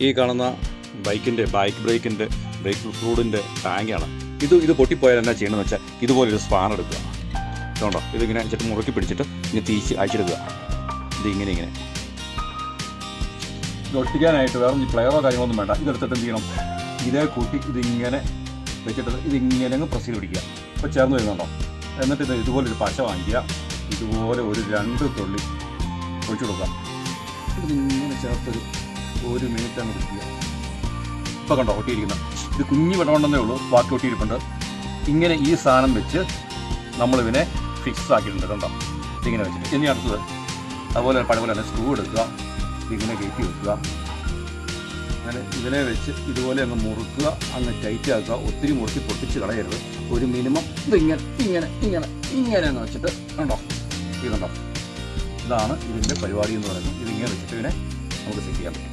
ഈ കാണുന്ന bike break ഫ്ലൂയിഡിൻ്റെ ടാങ്കാണ്. ഇത് പൊട്ടിപ്പോയാൽ എന്നാ ചെയ്യണമെന്ന് വെച്ചാൽ ഇതുപോലൊരു സ്പാൻ എടുക്കുക. ഇതുകൊണ്ടോ, ഇതിങ്ങനെ വെച്ചിട്ട് മുറുക്കി പിടിച്ചിട്ട് ഇങ്ങനെ തിരിച്ച് അഴിച്ചെടുക്കുക. ഇങ്ങനെ ഇത് ഒട്ടിക്കാനായിട്ട് വേറെ പ്ലെയറോ കാര്യങ്ങളൊന്നും വേണ്ട. ഇതെടുത്തിട്ട് എന്ത് ചെയ്യണം, ഇതേ കൂട്ടി ഇതിങ്ങനെ വെച്ചിട്ട് ഇതിങ്ങനെ അങ്ങ് പ്രസ് ചെയ്ത് പിടിക്കുക. ഇപ്പോൾ ചേർന്ന് വരുന്നുണ്ടോ. എന്നിട്ട് ഇതുപോലൊരു പശ വാങ്ങിക്കുക. ഇതുപോലെ ഒരു 2 തുള്ളി ഒഴിച്ചു കൊടുക്കുക. ഇതിങ്ങനെ ചേർത്തൊരു 1 മിനിറ്റ് അങ്ങ് പിടിക്കുക. ഇപ്പോൾ കണ്ടോ ഒട്ടിയിരിക്കുന്നത്. ഇത് കുഞ്ഞു വെള്ളമുണ്ടെന്നേ ഉള്ളൂ, ബാക്കി ഒട്ടിയിരിപ്പുണ്ട്. ഇങ്ങനെ ഈ സാധനം വെച്ച് നമ്മളിതിനെ ഫിക്സ് ആക്കിയിട്ടുണ്ട്. കണ്ടോ, ഇതിങ്ങനെ വെച്ചിട്ട്. ഇനി അടുത്തത് അതുപോലെ പഴപോലെ തന്നെ സ്ക്രൂ എടുക്കുക, ഇതിങ്ങനെ കയറ്റി വെക്കുക. അങ്ങനെ ഇതിനെ വെച്ച് ഇതുപോലെ അങ്ങ് മുറുക്കുക, അങ്ങ് ടൈറ്റ് ആക്കുക. ഒത്തിരി മുറുക്കി പൊട്ടിച്ച് കളയരുത്. ഒരു മിനിമം ഇങ്ങനെ അങ്ങ് വെച്ചിട്ട് കണ്ടോ, ഇതുണ്ടോ. ഇതാണ് ഇതിൻ്റെ പരിപാടി എന്ന് പറയുന്നത്. ഇതിങ്ങനെ വെച്ചിട്ട് ഇതിനെ നമുക്ക് സെറ്റ് ചെയ്യാൻ പറ്റും.